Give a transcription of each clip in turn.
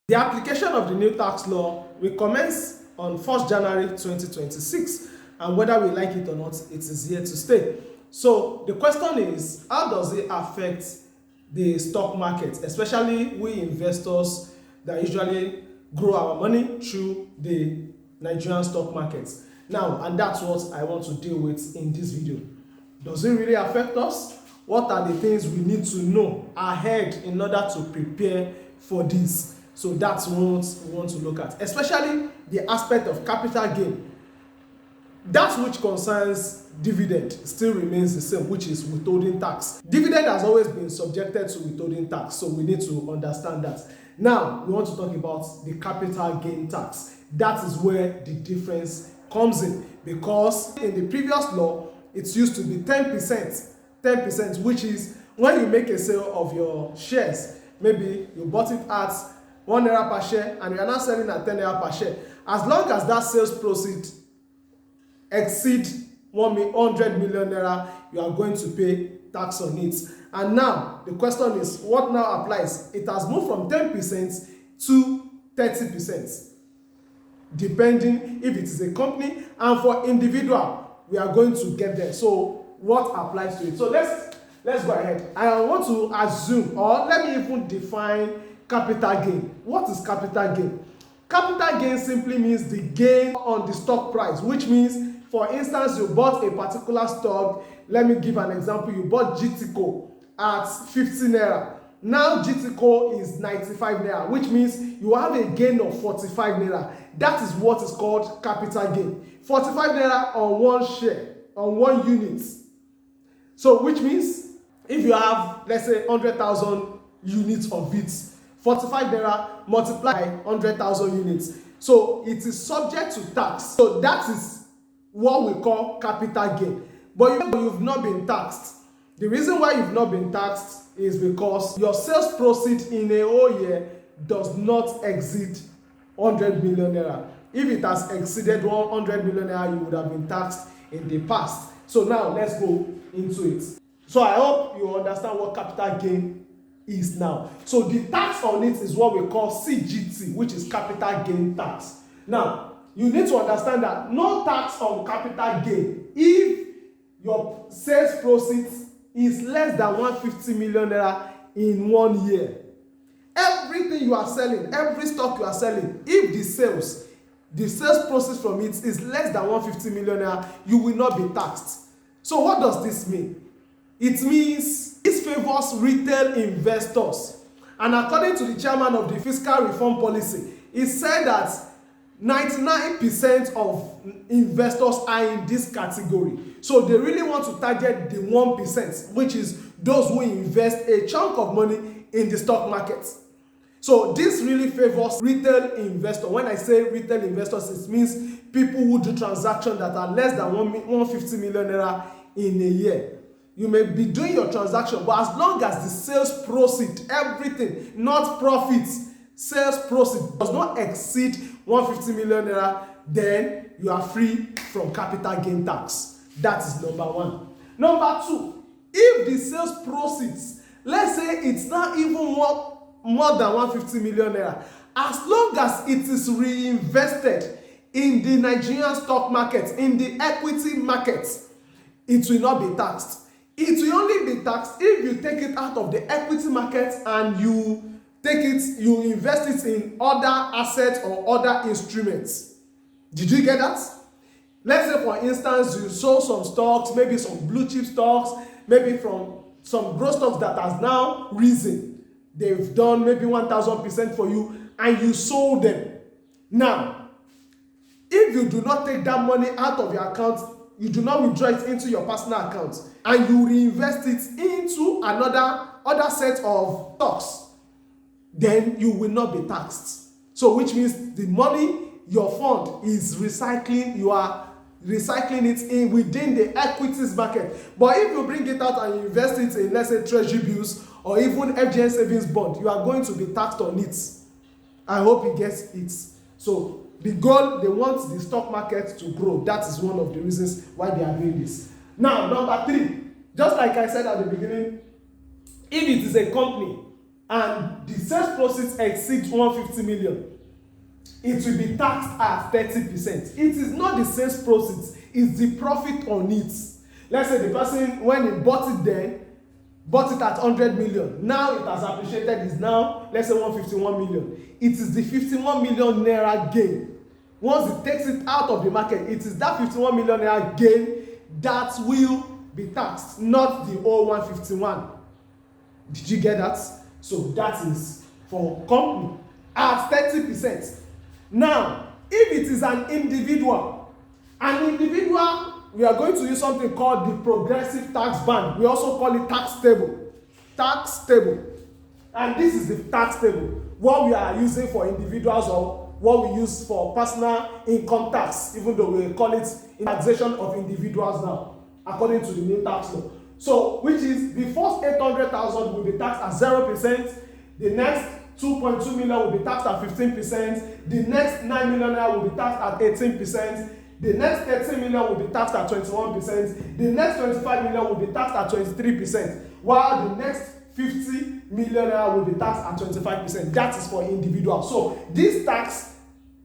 The application of the new tax law will commence on 1st January 2026, and whether we like it or not, it is here to stay. So the question is, how does it affect the stock market, especially we investors that usually grow our money through the Nigerian stock markets? Now, and that's what I want to deal with in this video. Does it really affect us? What are the things we need to know ahead in order to prepare for this? So that's what we want to look at, especially the aspect of capital gain. That which concerns dividend still remains the same, which is withholding tax. Dividend has always been subjected to withholding tax, so we need to understand that. Now, we want to talk about the capital gain tax. That is where the difference comes in, because in the previous law, it used to be 10%, which is when you make a sale of your shares, maybe you bought it at 1 naira per share and you are now selling at 10 naira per share. As long as that sales proceed exceed 100 million naira, you are going to pay tax on it. And now the question is, what now applies? It has moved from 10% to 30%, depending if it is a company, and for individual, we are going to get there. So what applies to it? So let's go ahead. I want to assume, or let me even define capital gain. What is capital gain? Capital gain simply means the gain on the stock price, which means, for instance, you bought a particular stock. Let me give an example. You bought GTCO at 50 naira. Now GTCO is 95 naira, which means you have a gain of 45 naira. That is what is called capital gain. 45 naira on one share, on one unit. So which means if you have, let's say, 100,000 units of it, 45 naira multiply 100,000 units. So it is subject to tax. So that is what we call capital gain. But you've not been taxed. The reason why you've not been taxed is because your sales proceed in a whole year does not exceed 100 million naira. If it has exceeded 100 million naira, you would have been taxed in the past. So now let's go into it. So I hope you understand what capital gain is now. So the tax on it is what we call CGT, which is capital gain tax. Now, you need to understand that no tax on capital gain if your sales proceeds is less than 150 million naira in 1 year. Everything you are selling, every stock you are selling, if the sales proceeds from it is less than 150 million naira, you will not be taxed. So what does this mean? It means this favors retail investors. And according to the chairman of the fiscal reform policy, he said that 99% of investors are in this category. So they really want to target the 1%, which is those who invest a chunk of money in the stock market. So this really favors retail investors. When I say retail investors, it means people who do transactions that are less than 150 million naira in a year. You may be doing your transaction, but as long as the sales proceed, everything, not profits, sales proceed does not exceed 150 million naira, then you are free from capital gain tax. That is number one. Number two, if the sales proceeds, let's say it's not even more than 150 million naira, as long as it is reinvested in the Nigerian stock market, in the equity market, it will not be taxed. It will only be taxed if you take it out of the equity market and you invest it in other assets or other instruments. Did you get that? Let's say, for instance, you sold some stocks, maybe some blue chip stocks, maybe from some growth stocks that has now risen. They've done maybe 1,000% for you, and you sold them. Now, if you do not take that money out of your account, you do not withdraw it into your personal account, and you reinvest it into other set of stocks, then you will not be taxed. So which means the money your fund is recycling, you are recycling it in within the equities market. But if you bring it out and you invest it in, let's say, treasury bills or even FGN savings bond, you are going to be taxed on it. I hope you get it. So the goal, they want the stock market to grow. That is one of the reasons why they are doing this. Now, number three, just like I said at the beginning, if it is a company, and the sales proceeds exceed 150 million, it will be taxed at 30%. It is not the sales proceeds, it's the profit on it. Let's say the person, when he bought it then, bought it at 100 million. Now it has appreciated, is now, let's say 151 million. It is the 51 million naira gain. Once it takes it out of the market, it is that 51 million naira gain that will be taxed, not the whole 151. Did you get that? So that is for company at 30%. Now, if it is an individual, we are going to use something called the progressive tax band. We also call it tax table. Tax table. And this is the tax table. What we are using for individuals or what we use for personal income tax, even though we call it taxation of individuals now, according to the new tax law. So, which is the first 800,000 will be taxed at 0%, the next 2.2 million will be taxed at 15%, the next 9 million will be taxed at 18%, the next 13 million will be taxed at 21%, the next 25 million will be taxed at 23%, while the next 50 million will be taxed at 25%. That is for individuals. So this tax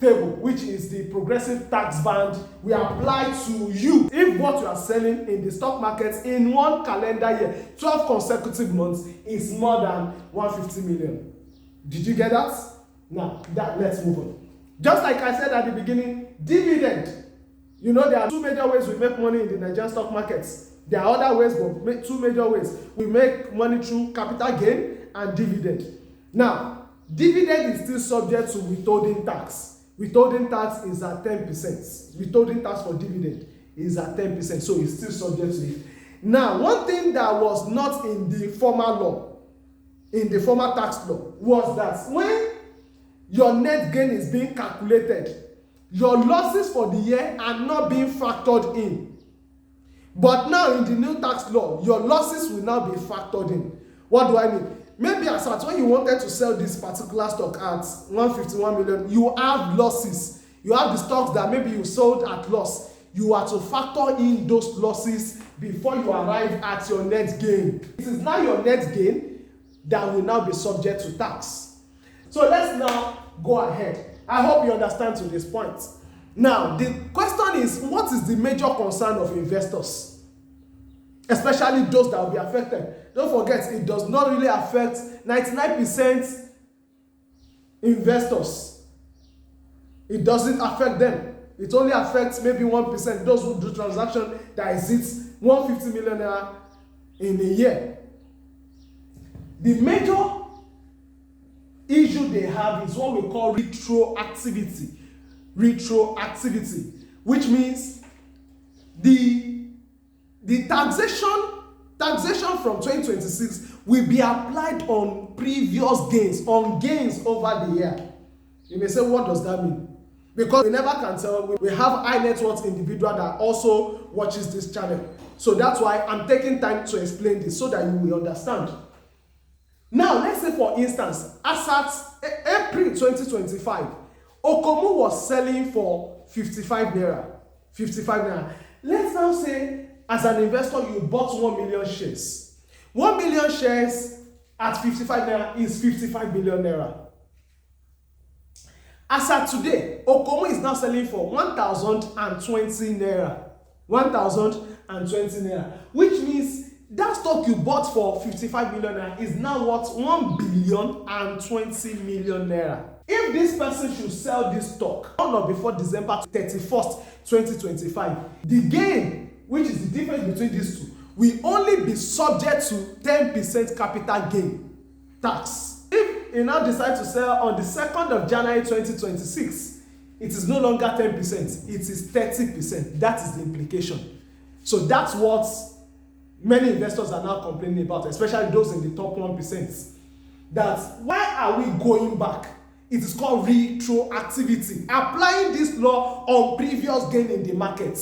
table, which is the progressive tax band, we apply to you if what you are selling in the stock market in one calendar year, 12 consecutive months, is more than 150 million. Did you get that? Now, let's move on. Just like I said at the beginning, dividend. You know, there are two major ways we make money in the Nigerian stock markets. There are other ways, but two major ways. We make money through capital gain and dividend. Now, dividend is still subject to withholding tax. Withholding tax is at 10%. Withholding tax for dividend is at 10%, so it's still subject to it. Now, one thing that was not in the former law, in the former tax law, was that when your net gain is being calculated, your losses for the year are not being factored in. But now in the new tax law, your losses will now be factored in. What do I mean? Maybe as at when you wanted to sell this particular stock at 151 million, you have losses. You have the stocks that maybe you sold at loss. You are to factor in those losses before you arrive at your net gain. It is now your net gain that will now be subject to tax. So let's now go ahead. I hope you understand to this point. Now, the question is, what is the major concern of investors? Especially those that will be affected. Don't forget, it does not really affect 99% investors. It doesn't affect them. It only affects maybe 1%, those who do transaction that exceeds 150 million naira in a year. The major issue they have is what we call retroactivity. Retroactivity, which means the taxation from 2026 will be applied on previous gains, on gains over the year. You may say, what does that mean? Because we never can tell. We have high net worth individual that also watches this channel. So that's why I'm taking time to explain this so that you will understand. Now, let's say for instance, as at April 2025, Okomu was selling for 55 naira. 55 naira. Let's now say, as an investor, you bought 1 million shares. 1 million shares at 55 naira is 55 million naira. As at today, Okomu is now selling for 1,020 naira. 1,020 naira. Which means that stock you bought for 55 million naira is now worth 1,020 million naira. If this person should sell this stock on or before December 31st, 2025, the gain, which is the difference between these two, will only be subject to 10% capital gain tax. If you now decide to sell on the 2nd of January 2026, it is no longer 10%, it is 30%. That is the implication. So that's what many investors are now complaining about, especially those in the top 1%. That why are we going back? It is called retroactivity. Applying this law on previous gain in the market.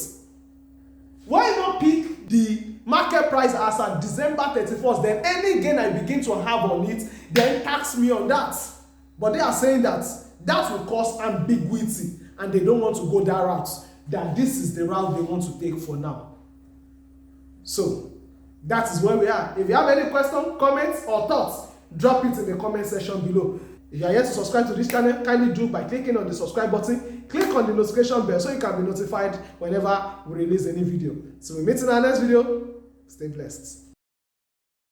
Why not pick the market price as at December 31st? Then any gain I begin to have on it, then tax me on that. But they are saying that that will cause ambiguity, and they don't want to go that route. That this is the route they want to take for now. So that is where we are. If you have any questions, comments, or thoughts, drop it in the comment section below. If you are yet to subscribe to this channel, kindly do by clicking on the subscribe button. Click on the notification bell so you can be notified whenever we release a new video. So we meet in our next video. Stay blessed.